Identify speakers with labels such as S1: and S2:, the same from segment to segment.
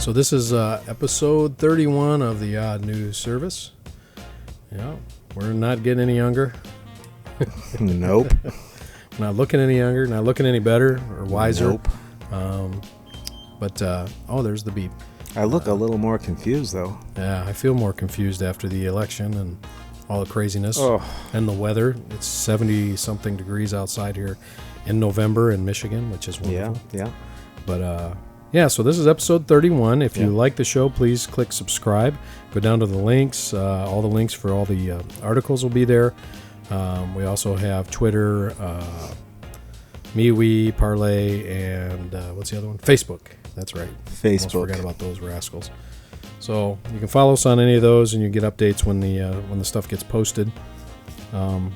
S1: So this is episode 31 of the Odd News Service. Yeah, we're not getting any younger.
S2: Nope.
S1: Not looking any younger, not looking any better or wiser.
S2: Nope.
S1: There's the beep.
S2: I look a little more confused, though.
S1: Yeah, I feel more confused after the election and all the craziness.
S2: Oh.
S1: And the weather. It's 70-something degrees outside here in November in Michigan, which is wonderful.
S2: Yeah.
S1: But, so this is episode 31. If you like the show, please click subscribe. Go down to the links. All the links for all the articles will be there. We also have Twitter, MeWe, Parlay, and what's the other one? Facebook. That's right.
S2: Facebook.
S1: Almost forgot about those rascals. So you can follow us on any of those, and you get updates when the stuff gets posted. Is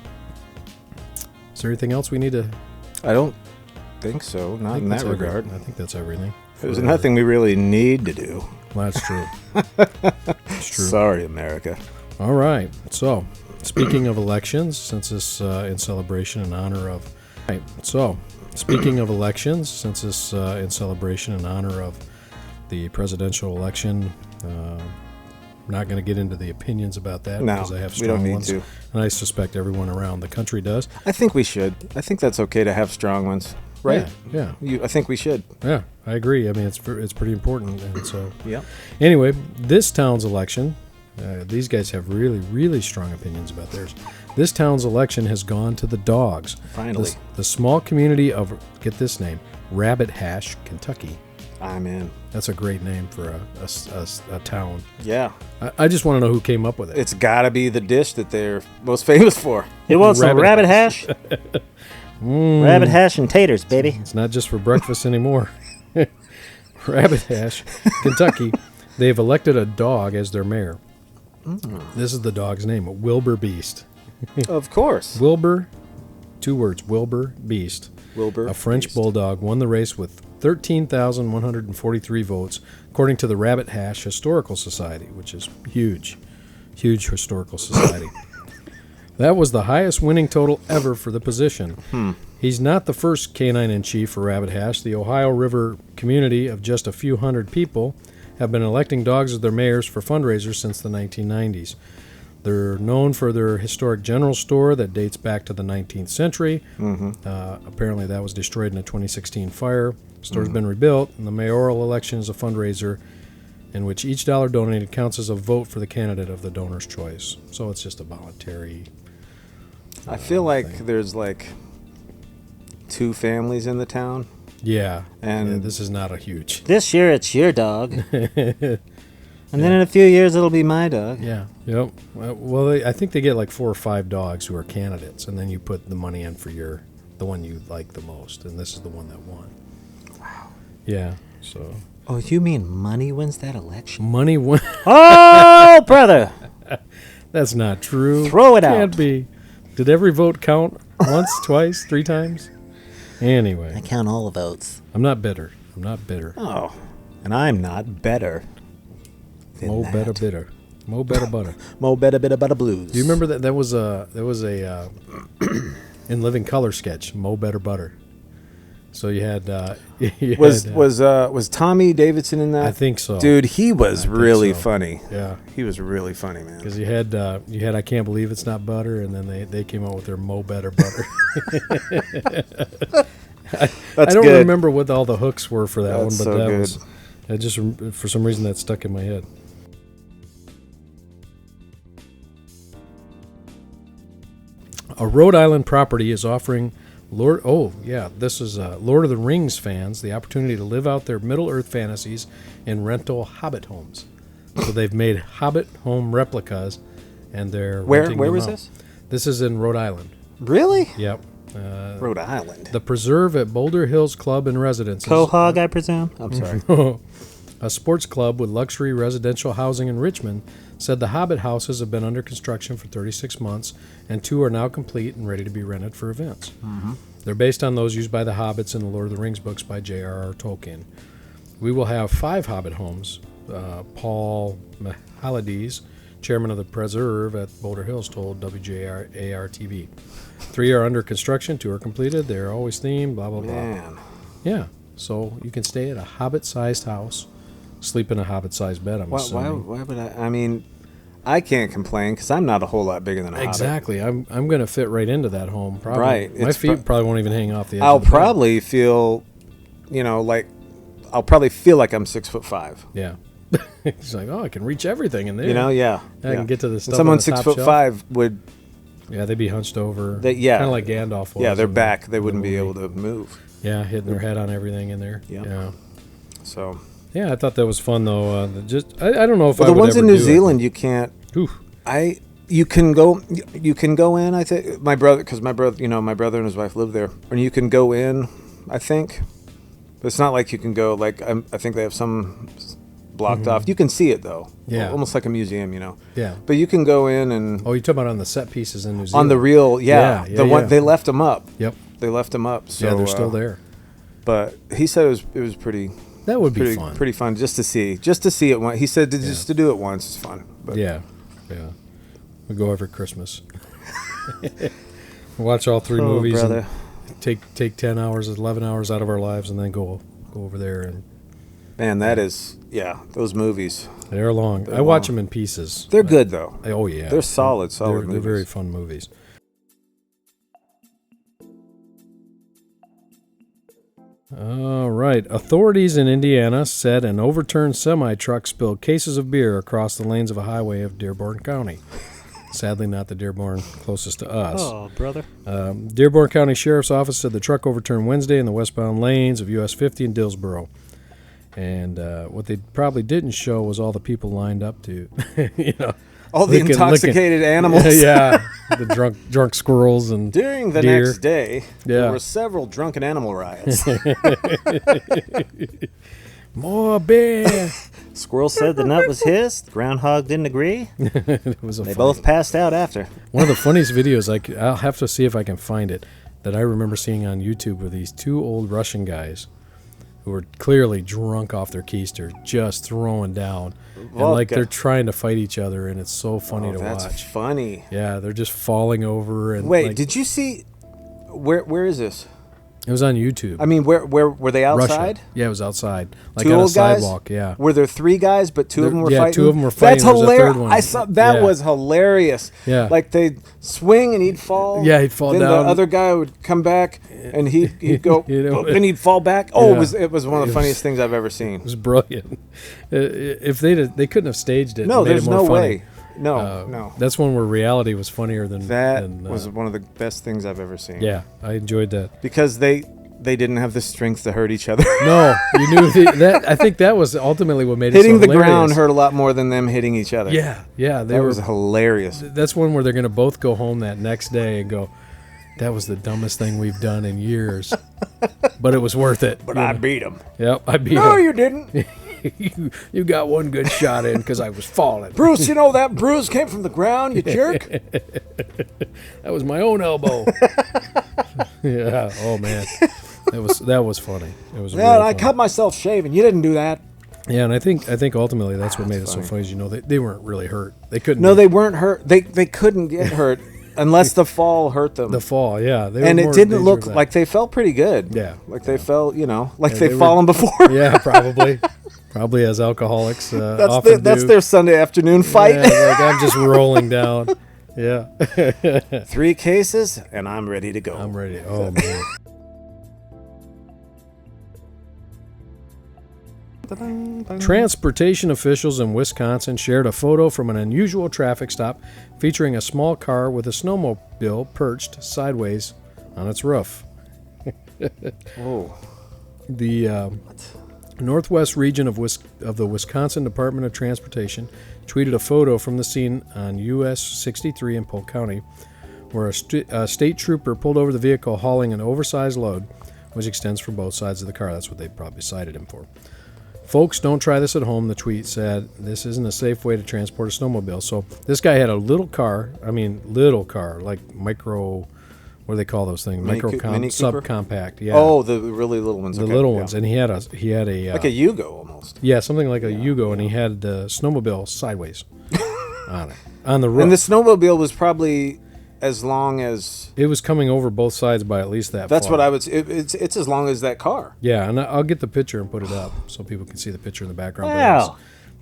S1: there anything else we need to?
S2: I don't think so. Not in that regard.
S1: I think that's everything.
S2: There's nothing we really need to do.
S1: Well, that's true. It's true.
S2: Sorry, America.
S1: All right. So, speaking of elections, since this in celebration in honor of. Right. So, speaking of elections, since this in celebration in honor of the presidential election, I'm not going to get into the opinions about that because I have strong ones, and I suspect everyone around the country does.
S2: I think we should. I think that's okay to have strong ones, right?
S1: Yeah.
S2: I think we should.
S1: Yeah, I agree. I mean, it's pretty important, and so.
S2: Yeah.
S1: Anyway, this town's election. These guys have really, really strong opinions about theirs. This town's election has gone to the dogs.
S2: Finally.
S1: The small community of, get this name, Rabbit Hash, Kentucky.
S2: I'm in.
S1: That's a great name for a town.
S2: Yeah.
S1: I just want to know who came up with it.
S2: It's got to be the dish that they're most famous for.
S3: You want some rabbit hash? Rabbit hash and taters, baby.
S1: It's not just for breakfast anymore. Rabbit Hash, Kentucky. They've elected a dog as their mayor. This is the dog's name, Wilbur Beast.
S2: Of course.
S1: Wilbur, 2 words, Wilbur Beast.
S2: Wilbur
S1: A French
S2: Beast.
S1: bulldog won the race with 13,143 votes, according to the Rabbit Hash Historical Society, which is huge historical society. That was the highest winning total ever for the position. He's not the first canine in chief for Rabbit Hash. The Ohio River community of just a few hundred people have been electing dogs as their mayors for fundraisers since the 1990s. They're known for their historic general store that dates back to the 19th century. Apparently that was destroyed in a 2016 fire. The store's been rebuilt, and the mayoral election is a fundraiser in which each dollar donated counts as a vote for the candidate of the donor's choice. So it's just a voluntary
S2: I feel like there's like 2 families in the town.
S1: Yeah,
S2: And
S1: this is not a huge.
S3: This year it's your dog. And then in a few years it'll be my dog.
S1: Yeah, yep. Well, I think they get like 4 or 5 dogs who are candidates, and then you put the money in for the one you like the most, and this is the one that won.
S2: Wow.
S1: Yeah, so.
S3: Oh, you mean money wins that election?
S1: Money won.
S3: Oh, brother!
S1: That's not true.
S3: Throw it
S1: Can't
S3: out.
S1: be. Did every vote count once, twice, 3 times? Anyway.
S3: I count all the votes.
S1: I'm not bitter.
S2: Oh, and I'm not better.
S1: Mo better bitter. Mo better butter.
S2: Mo better butter blues.
S1: Do you remember that? There was a in Living Color sketch, Mo Better Butter. So you had
S2: was Tommy Davidson in that?
S1: I think so.
S2: Dude, he was really
S1: so.
S2: funny.
S1: Yeah.
S2: He was really funny, man.
S1: Because you had I Can't Believe It's Not Butter, and then they came out with their Mo Better Butter. I don't remember what all the hooks were for that one, but
S2: so
S1: that
S2: good.
S1: was just for some reason that stuck in my head. A Rhode Island property is offering Lord of the Rings fans the opportunity to live out their Middle-earth fantasies in rental Hobbit homes. So they've made Hobbit home replicas, and they're renting
S2: Where
S1: them
S2: was
S1: out.
S2: this?
S1: This is in Rhode Island.
S2: Really?
S1: Yep.
S2: Rhode Island.
S1: The Preserve at Boulder Hills Club and Residences.
S3: Quahog, I presume? I'm sorry.
S1: A sports club with luxury residential housing in Richmond said the Hobbit houses have been under construction for 36 months, and 2 are now complete and ready to be rented for events. They're based on those used by the Hobbits in the Lord of the Rings books by J.R.R. Tolkien. We will have 5 Hobbit homes. Paul Mahalides, chairman of the Preserve at Boulder Hills, told WJAR-TV. 3 are under construction, 2 are completed. They're always themed, blah, blah, blah.
S2: Man.
S1: Yeah, so you can stay at a Hobbit-sized house sleep in a Hobbit-sized bed. I'm
S2: Why
S1: assuming.
S2: would I? I mean, I can't complain because I'm not a whole lot bigger than a
S1: Exactly. I'm going to fit right into that home. Probably.
S2: Right.
S1: My feet probably won't even hang off the edge.
S2: I'll
S1: of the bed.
S2: probably feel, like I'll probably feel like I'm 6'5".
S1: Yeah. He's like, oh, I can reach everything in there.
S2: Yeah.
S1: I can get to the
S2: And
S1: stuff.
S2: someone
S1: on the top
S2: 6'5" would.
S1: Yeah, they'd be hunched over.
S2: They, yeah.
S1: Kind of like Gandalf was.
S2: Yeah, their
S1: in
S2: back.
S1: the
S2: They wouldn't be
S1: movie.
S2: able to move.
S1: Yeah, hitting their head on everything in there.
S2: Yep.
S1: Yeah.
S2: So.
S1: Yeah, I thought that was fun though. I don't know if
S2: Well,
S1: I
S2: the
S1: would
S2: ones
S1: ever
S2: in New
S1: do it.
S2: Zealand you can't.
S1: Ooh.
S2: You can go in. I think my brother and his wife live there, and you can go in. I think, but it's not like you can go. Like I think they have some blocked off. You can see it though.
S1: Yeah.
S2: Almost like a museum,
S1: Yeah.
S2: But you can go in and
S1: Oh, you're talking about on the set pieces in New Zealand?
S2: on the real,
S1: Yeah,
S2: the one
S1: yeah.
S2: they left them up.
S1: Yep.
S2: They left them up. So
S1: Yeah, they're still there.
S2: But he said it was pretty.
S1: That would be
S2: Pretty
S1: fun.
S2: pretty fun just to see it once. He said just to do it once is fun. But
S1: Yeah. We go every Christmas. Watch all 3 movies.
S2: brother.
S1: And take 10 hours, 11 hours out of our lives, and then go over there. And
S2: Man, that is those movies.
S1: they're long.
S2: They're
S1: I watch
S2: long.
S1: them in pieces.
S2: They're good though.
S1: Oh yeah,
S2: They're solid
S1: They're
S2: movies.
S1: very fun movies. All right. Authorities in Indiana said an overturned semi-truck spilled cases of beer across the lanes of a highway of Dearborn County. Sadly, not the Dearborn closest to us.
S3: Oh, brother.
S1: Dearborn County Sheriff's Office said the truck overturned Wednesday in the westbound lanes of US 50 in Dillsboro. And what they probably didn't show was all the people lined up to,
S2: All the
S1: licking-
S2: intoxicated animals.
S1: yeah, the drunk squirrels and
S2: During the
S1: deer.
S2: next day,
S1: Yeah.
S2: there were several drunken animal riots.
S1: More beer.
S3: Squirrel said the nut was his. The groundhog didn't agree.
S1: It was a
S3: They
S1: funny-
S3: both passed out after.
S1: One of the funniest videos, I'll have to see if I can find it, that I remember seeing on YouTube were these 2 old Russian guys who were clearly drunk off their keister, just throwing down. And like
S2: Vodka.
S1: they're trying to fight each other, and it's so funny to
S2: That's
S1: watch.
S2: funny.
S1: Yeah, they're just falling over. And
S2: Wait,
S1: like,
S2: did you see? Where is this?
S1: it was on YouTube.
S2: I mean, where were they
S1: Russia.
S2: outside?
S1: Yeah, it was outside. Like
S2: 2
S1: on a
S2: old guys?
S1: sidewalk, yeah.
S2: Were there 3 guys, but 2 of them were
S1: Yeah,
S2: fighting?
S1: 2 of them were fighting.
S2: That's
S1: There was a
S2: hilarious.
S1: third one.
S2: I saw that
S1: Yeah.
S2: was hilarious.
S1: Yeah.
S2: Like they'd swing and he'd fall.
S1: Yeah, he'd fall
S2: then
S1: down.
S2: the other guy would come back and he'd go. Then he'd fall back.
S1: Yeah.
S2: It was one of the funniest things I've ever seen.
S1: It was brilliant. If they couldn't have staged it.
S2: No,
S1: and made
S2: there's
S1: it more
S2: no
S1: funny.
S2: way. No.
S1: That's one where reality was funnier than
S2: That
S1: than,
S2: was one of the best things I've ever seen.
S1: Yeah, I enjoyed that.
S2: Because they didn't have the strength to hurt each other.
S1: No, you knew that. I think that was ultimately what made it
S2: Hitting
S1: so
S2: the
S1: hilarious.
S2: ground hurt a lot more than them hitting each other.
S1: Yeah, they
S2: That
S1: were.
S2: was hilarious.
S1: That's one where they're going to both go home that next day and go, "That was the dumbest thing we've done in years, but it was worth it."
S2: But
S1: you
S2: I
S1: know?
S2: beat him.
S1: Yep, I beat
S2: No,
S1: him.
S2: you didn't.
S1: you got one good shot in because I was falling.
S2: Bruce, you know that bruise came from the ground, you jerk.
S1: That was my own elbow. Yeah. Oh man, that was funny. It was.
S2: Yeah,
S1: really
S2: I
S1: funny.
S2: cut myself shaving. You didn't do that.
S1: Yeah, and I think ultimately that's what made it
S2: That's
S1: so
S2: funny.
S1: funny. Is, they weren't really hurt. They couldn't.
S2: No,
S1: be.
S2: they weren't hurt. They couldn't get hurt unless the fall hurt them.
S1: The fall. Yeah, they
S2: and
S1: were
S2: it
S1: more
S2: didn't
S1: danger
S2: look
S1: of that.
S2: like they felt pretty good.
S1: Yeah.
S2: Like they felt, like
S1: Yeah,
S2: they've
S1: they were-
S2: fallen before.
S1: Yeah, probably. Probably as alcoholics often
S2: That's
S1: do.
S2: their Sunday afternoon fight.
S1: Yeah, like I'm just rolling down. Yeah.
S2: 3 cases, and I'm ready to go.
S1: I'm ready. Oh man. Transportation officials in Wisconsin shared a photo from an unusual traffic stop featuring a small car with a snowmobile perched sideways on its roof.
S2: Oh,
S1: The Northwest region of the Wisconsin Department of Transportation tweeted a photo from the scene on US 63 in Polk County, where a state trooper pulled over the vehicle hauling an oversized load, which extends from both sides of the car. That's what they probably cited him for. Folks, don't try this at home, the tweet said. This isn't a safe way to transport a snowmobile. So this guy had a little car, like micro, what do they call those things?
S2: Mini Cooper?
S1: Subcompact, yeah.
S2: Oh, the really little ones.
S1: the
S2: Okay,
S1: little
S2: yeah.
S1: ones. And he had a
S2: Like a Yugo almost.
S1: yeah, something like a Yugo, and he had the snowmobile sideways on it, on the roof.
S2: And the snowmobile was probably as long as...
S1: It was coming over both sides by at least that
S2: That's
S1: far.
S2: what I would... It's as long as that car.
S1: Yeah, and I'll get the picture and put it up so people can see the picture in the background.
S3: Wow.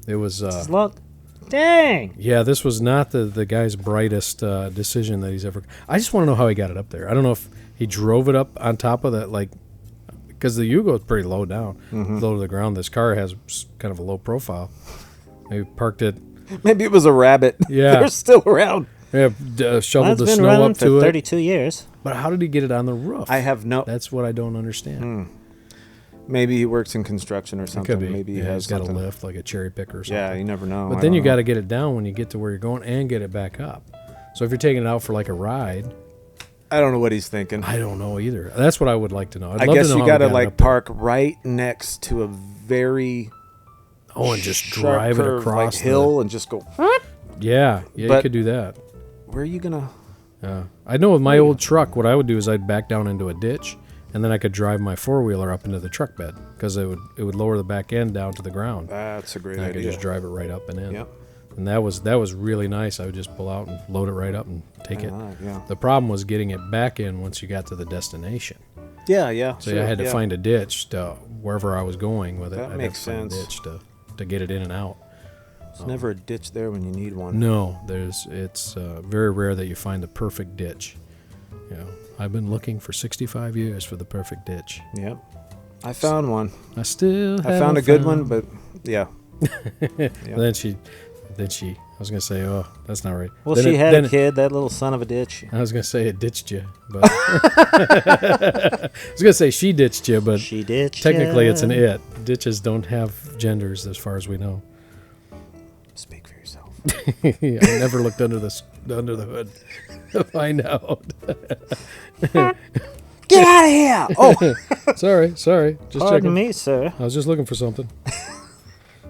S1: It was
S3: dang.
S1: yeah, this was not the guy's brightest decision that he's ever... I just want to know how he got it up there. I don't know if he drove it up on top of that, like... Because the Yugo is pretty low down, low to the ground. This car has kind of a low profile. Maybe parked it...
S2: Maybe it was a rabbit.
S1: Yeah.
S2: They're still around.
S1: Yeah, shoveled
S3: That's
S1: the
S3: been
S1: snow
S3: running
S1: up
S3: for
S1: to it.
S3: 32 years.
S1: But how did he get it on the roof?
S2: I have no...
S1: That's what I don't understand.
S2: Maybe he works in construction or
S1: It
S2: something.
S1: could be.
S2: Maybe he
S1: Yeah,
S2: has
S1: he's got a
S2: something.
S1: lift, like a cherry picker or something.
S2: Yeah, you never know.
S1: But then you got to get it down when you get to where you're going and get it back up. So if you're taking it out for like a ride,
S2: I don't know what he's thinking.
S1: I don't know either. That's what I would like to know. I'd
S2: I
S1: love
S2: guess
S1: to know
S2: you
S1: how
S2: got to
S1: he got it
S2: like
S1: up there.
S2: park right next to a very
S1: and just
S2: sharp
S1: drive it
S2: curve,
S1: across
S2: like hill and just go.
S1: Yeah, you
S2: But-
S1: could do that.
S2: Where are you gonna?
S1: I know with my old truck, what I would do is I'd back down into a ditch, and then I could drive my four-wheeler up into the truck bed because it would lower the back end down to the ground.
S2: That's a great
S1: And I could
S2: idea.
S1: just drive it right up and in.
S2: Yep.
S1: And that was really nice. I would just pull out and load it right up and take it.
S2: Yeah.
S1: The problem was getting it back in once you got to the destination.
S2: Yeah. Yeah.
S1: So I had to find a ditch to wherever I was going with it.
S2: That
S1: I'd
S2: makes
S1: have to find
S2: sense.
S1: a ditch to get it in and out.
S2: There's never a ditch there when you need one.
S1: No, it's very rare that you find the perfect ditch. You know, I've been looking for 65 years for the perfect ditch.
S2: Yep. I found one.
S1: I still
S2: I found a good one, but yeah.
S1: Then she. I was gonna say, oh, that's not right.
S3: Well,
S1: Then
S3: she
S1: it-
S3: had
S1: then
S3: a kid, that little son of a ditch.
S1: I was gonna say it ditched you, but I was gonna say she ditched you, but
S3: She ditched
S1: technically
S3: ya.
S1: it's an it. Ditches don't have genders, as far as we know.
S2: Speak for yourself.
S1: I never looked under the hood to find out.
S2: Get out of here! Oh,
S1: sorry, just
S3: Pardon
S1: checking.
S3: me, sir.
S1: I was just looking for something.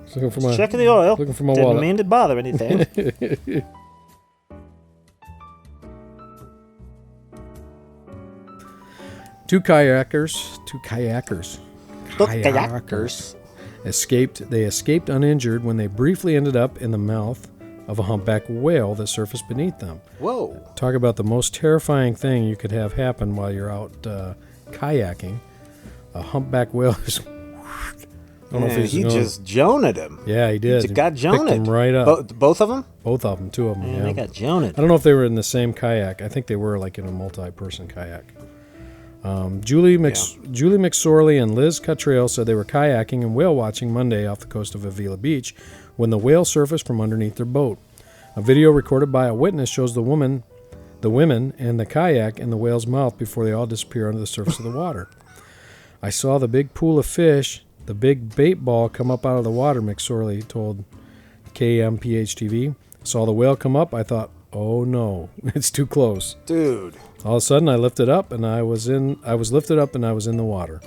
S1: Just looking for my
S3: Checking the oil.
S1: looking for my
S3: Didn't
S1: wallet.
S3: mean to bother anything.
S1: Two kayakers escaped uninjured when they briefly ended up in the mouth of a humpback whale that surfaced beneath them.
S2: whoa!
S1: Talk about the most terrifying thing you could have happen while you're out kayaking. A humpback whale is... I don't know if
S2: Man,
S1: he's
S2: he
S1: going-
S2: just joned him.
S1: Yeah, he did.
S2: He got
S1: Picked him
S2: joned.
S1: right up.
S2: Both of them?
S1: Both of them, two of them.
S3: Man,
S1: Yeah.
S3: they got joned.
S1: I don't know if they were in the same kayak. I think they were like in a multi-person kayak. Julie McSorley and Liz Cottrell said they were kayaking and whale watching Monday off the coast of Avila Beach when the whale surfaced from underneath their boat. A video recorded by a witness shows the women and the kayak in the whale's mouth before they all disappear under the surface of the water. I saw the big pool of fish, the big bait ball come up out of the water, McSorley told KMPH-TV. Saw the whale come up. I thought, oh no, it's too close.
S2: Dude.
S1: All of a sudden, I lifted up and I was lifted up and I was in the water.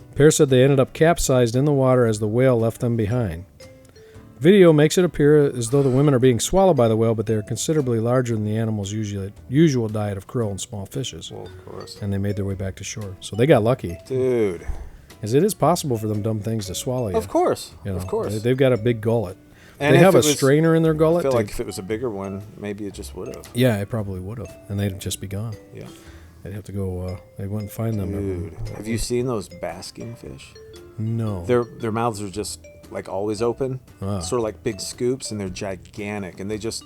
S1: The pair said they ended up capsized in the water as the whale left them behind. Video makes it appear as though the women are being swallowed by the whale, but they are considerably larger than the animal's usual diet of krill and small fishes.
S2: Well, of course.
S1: And they made their way back to shore. So they got lucky.
S2: Dude.
S1: As it is possible for them dumb things to swallow you.
S2: Of course.
S1: You know,
S2: Of course.
S1: They've got a big gullet.
S2: And
S1: They
S2: if
S1: have a
S2: it was-
S1: strainer in their
S2: I
S1: gullet.
S2: feel
S1: to-
S2: like if it was a bigger one, maybe it just would have.
S1: yeah, it probably would have. And they'd just be gone.
S2: Yeah.
S1: They'd have to go, they wouldn't find them.
S2: Dude. Have you seen those basking fish?
S1: No.
S2: Their mouths are just like always open,
S1: Ah.
S2: sort of like big scoops, and they're gigantic, and they just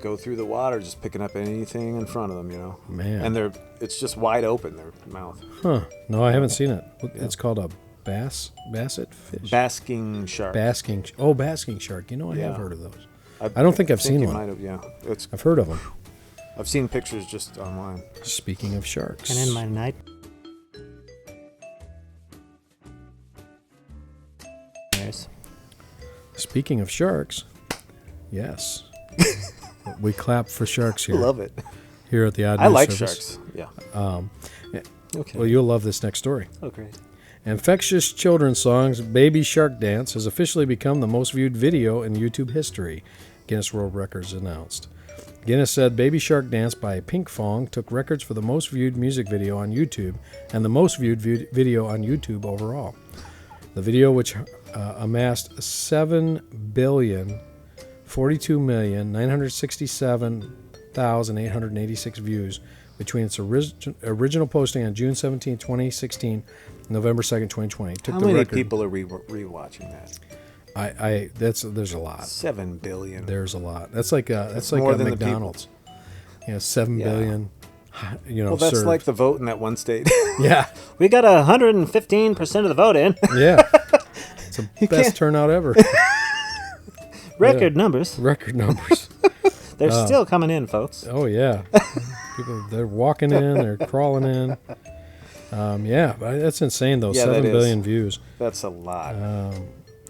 S2: go through the water, just picking up anything in front of them, you know.
S1: Man.
S2: And it's just wide open, their mouth.
S1: Huh. No, I haven't seen it. It's called a basset fish.
S2: Basking shark.
S1: Basking shark. You know, I have
S2: Yeah.
S1: heard of those. I don't think I've seen
S2: you
S1: one.
S2: Might have, yeah.
S1: I've heard of them.
S2: I've seen pictures just online.
S1: Speaking of sharks.
S3: And in my night.
S1: Speaking of sharks, yes. We clap for sharks
S2: I
S1: here.
S2: love it.
S1: Here at the Odd
S2: I
S1: News
S2: like
S1: Service.
S2: sharks. Yeah. Okay.
S1: Well, you'll love this next story.
S3: Oh, great.
S1: Infectious children's songs Baby Shark Dance has officially become the most viewed video in YouTube history, Guinness World Records announced. Guinness said Baby Shark Dance by Pink Fong took records for the most viewed music video on YouTube and the most viewed video on YouTube overall. The video, which amassed 7,042,967 28,886 views between its original posting on June 17, 2016, and November 2nd, 2020. Took
S2: How
S1: the
S2: many
S1: record.
S2: people are rewatching that?
S1: There's a lot.
S2: 7 billion.
S1: There's a lot. That's like a
S2: more than the
S1: McDonald's. 7 billion.
S2: Well, that's
S1: served.
S2: like the vote in that one state.
S1: Yeah.
S3: We got 115% of the vote in.
S1: Yeah. It's the best turnout ever.
S3: Record numbers.
S1: Record numbers.
S3: They're still coming in, folks.
S1: Oh, yeah. People, they're walking in, they're crawling in. That's insane, though.
S2: Yeah,
S1: 7
S2: that
S1: billion
S2: is.
S1: views.
S2: That's a lot.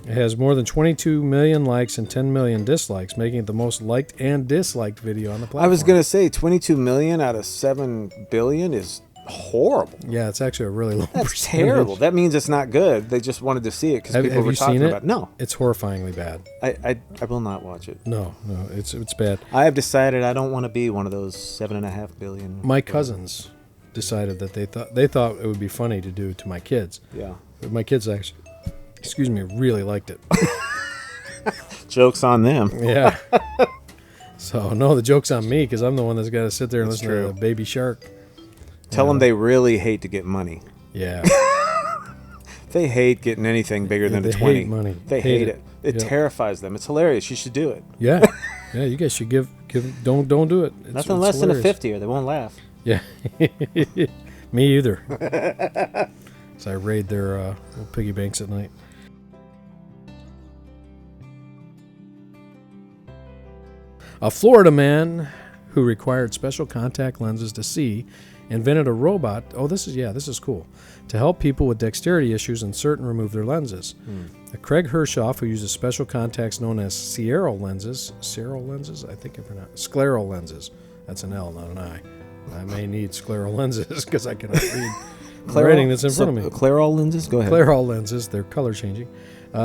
S1: It has more than 22 million likes and 10 million dislikes, making it the most liked and disliked video on the platform.
S2: I was going to say 22 million out of 7 billion is horrible.
S1: Yeah, it's actually a really low
S2: That's
S1: percentage.
S2: terrible. That means it's not good. They just wanted to see it because people
S1: Have
S2: were
S1: you
S2: talking
S1: seen it?
S2: about it. No,
S1: It's horrifyingly bad.
S2: I will not watch it.
S1: No, it's bad.
S3: I have decided I don't want to be one of those 7.5 billion.
S1: My cousins decided that they thought it would be funny to do to my kids.
S2: Yeah.
S1: But my kids actually, really liked it.
S2: Joke's on them.
S1: Yeah. So, no, the joke's on me because I'm the one that's got to sit there and
S2: That's
S1: listen
S2: true.
S1: to the Baby Shark.
S2: Tell them they really hate to get money.
S1: Yeah.
S2: They hate getting anything bigger than
S1: They
S2: a 20.
S1: hate money.
S2: They hate it. It
S1: Yep.
S2: terrifies them. It's hilarious. You should do it.
S1: Yeah. Yeah, you guys should give don't do it.
S3: Nothing less than a
S1: hilarious.
S3: 50 or they won't laugh.
S1: Yeah. Me either. So I raid their little piggy banks at night. A Florida man who required special contact lenses to see invented a robot. Oh, this is cool. To help people with dexterity issues insert and remove their lenses. Craig Hershoff, who uses special contacts known as scleral lenses, I think I pronounced scleral lenses. That's an L, not an I. I may need scleral lenses because I cannot read the writing that's in front of me.
S2: Clairol lenses? Go ahead.
S1: Clairol lenses, they're color changing.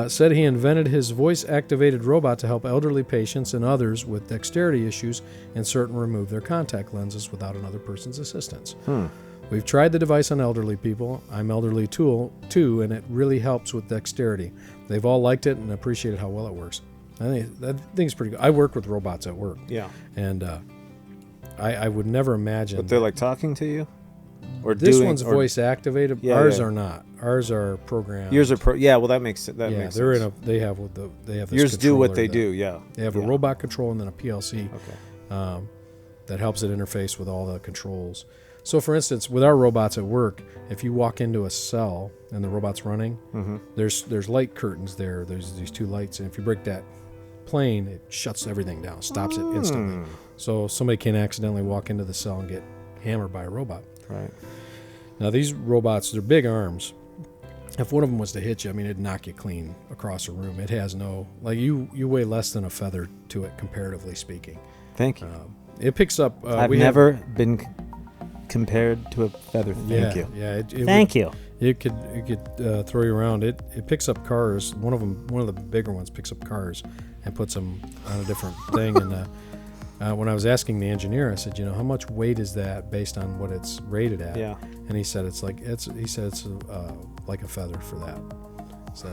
S1: Said he invented his voice-activated robot to help elderly patients and others with dexterity issues insert and remove their contact lenses without another person's assistance. We've tried the device on elderly people. I'm elderly too, and it really helps with dexterity. They've all liked it and appreciated how well it works. I think it's pretty good. I work with robots at work.
S2: Yeah.
S1: And I would never imagine.
S2: But they're like talking to you? Or
S1: This
S2: doing,
S1: one's
S2: or,
S1: voice activated.
S2: Yeah,
S1: Ours
S2: yeah.
S1: are not. Ours are programmed.
S2: Yours are well, that makes sense.
S1: They're
S2: sense.
S1: they have this
S2: Yours do what
S1: controller
S2: they
S1: that-
S2: do, yeah.
S1: They have a
S2: Yeah.
S1: robot control and then a PLC
S2: Okay.
S1: that helps it interface with all the controls. So, for instance, with our robots at work, if you walk into a cell and the robot's running, there's light curtains there. There's these two lights, and if you break that plane, it shuts everything down, stops it instantly. So somebody can accidentally walk into the cell and get hammered by a robot.
S2: Right.
S1: Now, these robots, they're big arms. If one of them was to hit you, I mean, it'd knock you clean across a room. It has no, like, you weigh less than a feather to it, comparatively speaking.
S2: Thank you.
S1: It picks up.
S3: I've never been compared to a feather.
S2: Thank you.
S1: Yeah.
S3: Thank you.
S1: It could throw you around. It picks up cars. One of the bigger ones picks up cars and puts them on a different thing. And when I was asking the engineer, I said, how much weight is that based on what it's rated at?
S2: Yeah.
S1: And he said it's like it's like a feather for that. So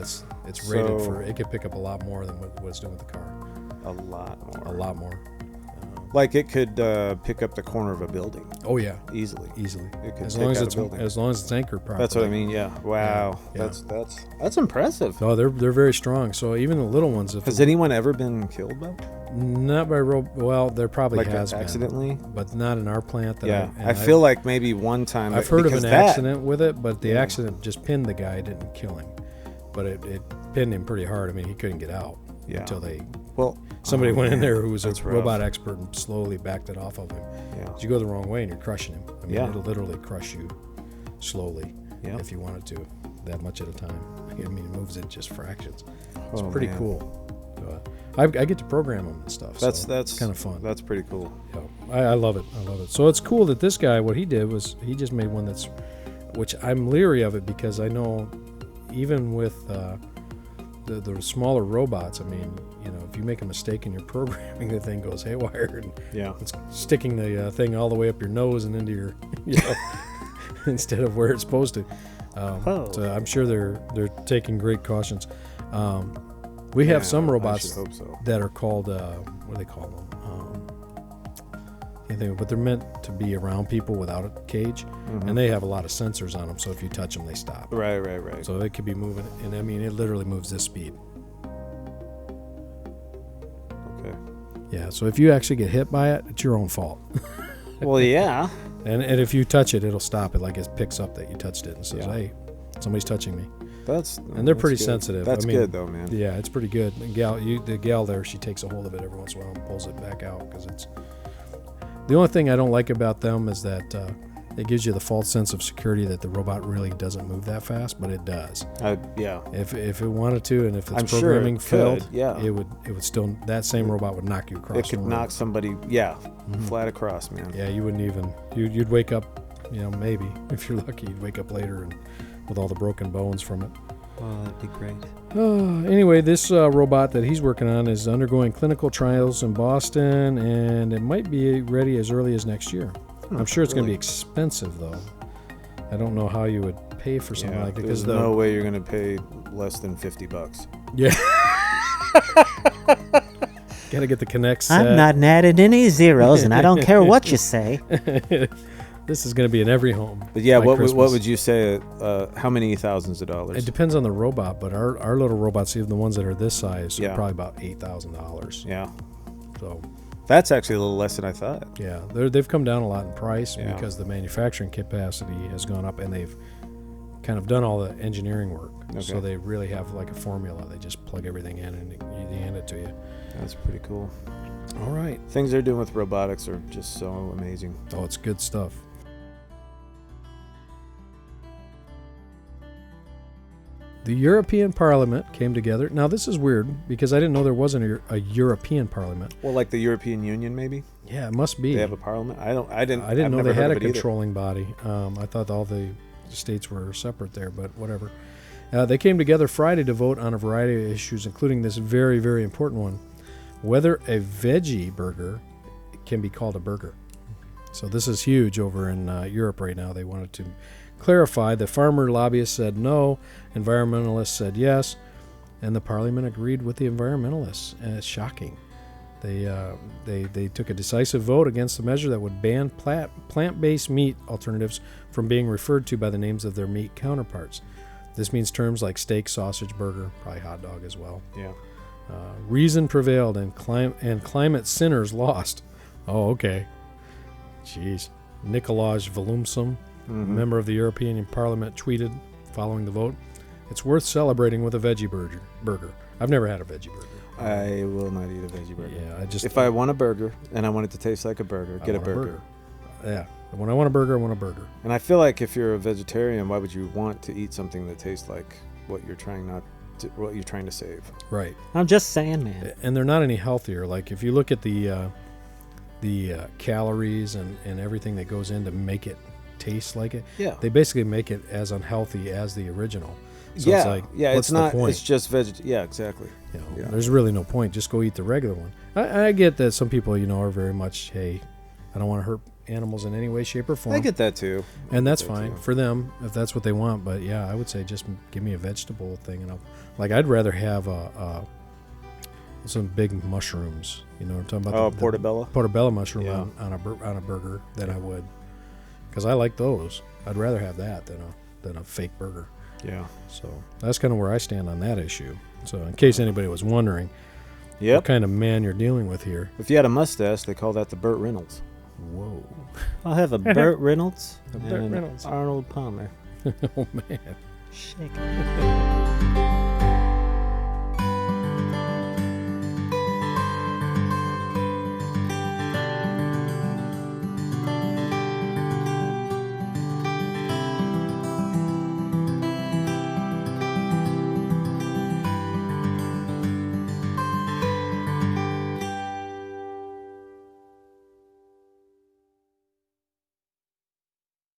S1: it's rated for. It could pick up a lot more than what it's doing with the car.
S2: A lot more.
S1: A lot more.
S2: Like it could pick up the corner of a building.
S1: Oh yeah,
S2: Easily.
S1: It
S2: could
S1: as
S2: take
S1: long as
S2: out a
S1: it's
S2: building.
S1: anchored properly.
S2: That's what I mean. Yeah. Wow.
S1: Yeah.
S2: That's impressive.
S1: Oh, they're very strong. So even the little ones,
S2: Has anyone ever been killed by?
S1: not by well, there probably
S2: Like
S1: has
S2: accidentally?
S1: been, but not in our plant.
S2: I feel like maybe one time.
S1: I've heard of
S2: because
S1: an
S2: that-
S1: accident with it, but the accident just pinned the guy, didn't kill him, but it pinned him pretty hard. I mean, he couldn't get out until somebody went in there who was a
S2: that's rough.
S1: robot expert and slowly backed it off of him.
S2: Yeah.
S1: 'Cause you go the wrong way and you're crushing him. I mean,
S2: Yeah.
S1: it'll literally crush you slowly
S2: Yeah.
S1: if you wanted to, that much at a time. I mean, it moves in just fractions. It's
S2: Oh,
S1: pretty
S2: man.
S1: cool. I get to program them and stuff.
S2: That's
S1: so kind of fun.
S2: That's pretty cool.
S1: Yeah, I love it. So it's cool that this guy, what he did was he just made one which I'm leery of it because I know even with the smaller robots, I mean, if you make a mistake in your programming, the thing goes haywire and
S2: Yeah.
S1: it's sticking the thing all the way up your nose and into your, instead of where it's supposed to. So I'm sure they're taking great cautions. We have some robots
S2: I should hope so.
S1: that are called what do they call them? anything, but they're meant to be around people without a cage, and they have a lot of sensors on them. So if you touch them, they stop.
S2: Right.
S1: So they could be moving, and I mean, it literally moves this speed.
S2: Okay.
S1: Yeah. So if you actually get hit by it, it's your own fault.
S3: Well, yeah.
S1: And if you touch it, it'll stop it. Like it picks up that you touched it and says, "Hey, somebody's touching me."
S2: And
S1: they're pretty sensitive.
S2: That's
S1: I mean,
S2: good though, man.
S1: Yeah, it's pretty good. The gal there, she takes a hold of it every once in a while and pulls it back out because it's. The only thing I don't like about them is that it gives you the false sense of security that the robot really doesn't move that fast, but it does.
S2: Yeah.
S1: If it wanted to, and if its
S2: I'm sure
S1: programming
S2: it could,
S1: failed,
S2: yeah.
S1: it would still, that same robot would knock you across.
S2: It could
S1: the road.
S2: knock somebody, flat across, man.
S1: Yeah, you wouldn't even. You'd wake up, maybe if you're lucky, you'd wake up later and with all the broken bones from it.
S3: Oh, that'd be great.
S1: Anyway, this robot that he's working on is undergoing clinical trials in Boston, and it might be ready as early as next year. I'm sure it's going to be expensive, though. I don't know how you would pay for something like that.
S2: There's no way you're going to pay less than $50.
S1: Yeah. Got to get the Connect set.
S3: I'm not adding any zeros, and I don't care what you say.
S1: This is going to be in every home.
S2: But yeah, what
S1: Christmas.
S2: would you say? How many thousands of dollars?
S1: It depends on the robot, but our little robots, even the ones that are this size,
S2: Yeah.
S1: are probably about $8,000.
S2: Yeah,
S1: So,
S2: that's actually a little less than I thought.
S1: yeah, they've come down a lot in price
S2: Yeah.
S1: because the manufacturing capacity has gone up, and they've kind of done all the engineering work.
S2: Okay.
S1: So they really have like a formula. They just plug everything in and they hand it to you.
S2: That's pretty cool.
S1: All right.
S2: Things they're doing with robotics are just so amazing.
S1: Oh, it's good stuff. The European Parliament came together. Now, this is weird because I didn't know there wasn't a European Parliament.
S2: Well, like the European Union, maybe
S1: Yeah, it must be.
S2: they have a parliament. I didn't
S1: I didn't
S2: I've
S1: know
S2: never
S1: they
S2: heard
S1: had
S2: of
S1: a
S2: it either.
S1: controlling body. I thought all the states were separate there, but whatever. They came together Friday to vote on a variety of issues, including this very, very important one: whether a veggie burger can be called a burger. So this is huge over in Europe right now. They wanted to clarify. The farmer lobbyists said no, environmentalists said yes, and the parliament agreed with the environmentalists. And it's shocking. They took a decisive vote against the measure that would ban plant-based meat alternatives from being referred to by the names of their meat counterparts. This means terms like steak, sausage, burger, probably hot dog as well.
S2: Yeah.
S1: Reason prevailed and climate sinners lost. Oh, okay. Jeez. Nikolaj Volumsum, member of the European Parliament, tweeted following the vote, "It's worth celebrating with a veggie burger. I've never had a veggie burger.
S2: I will not eat a veggie burger.
S1: Yeah,
S2: If I want a burger and I want it to taste like a burger,
S1: I
S2: get a
S1: want
S2: burger.
S1: Yeah. When I want a burger, I want a burger.
S2: And I feel like if you're a vegetarian, why would you want to eat something that tastes like what you're trying to save?
S1: Right.
S3: I'm just saying, man.
S1: And they're not any healthier. Like if you look at the calories and everything that goes in to make it taste like it,
S2: Yeah.
S1: they basically make it as unhealthy as the original. So it's like, what's
S2: it's not.
S1: the point?
S2: It's just Yeah, exactly.
S1: You know,
S2: Yeah.
S1: There's really no point. Just go eat the regular one. I get that some people, are very much, hey, I don't want to hurt animals in any way, shape, or form.
S2: I get that too.
S1: And that's
S2: I get that
S1: fine
S2: too.
S1: for them if that's what they want. But yeah, I would say just give me a vegetable thing, and I'd rather have some big mushrooms. You know what I'm talking about?
S2: Oh, portobello.
S1: Portobello mushroom
S2: Yeah.
S1: on a burger than I would, because I like those. I'd rather have that than a fake burger.
S2: Yeah.
S1: So that's kind of where I stand on that issue. So in case anybody was wondering, what
S2: Yep.
S1: kind of man you're dealing with here?
S2: If you had a mustache, they call that the Burt Reynolds.
S1: Whoa.
S3: I'll have a Burt Reynolds
S1: A Burt
S3: and
S1: Reynolds.
S3: Arnold Palmer.
S1: Oh man.
S3: Shake it.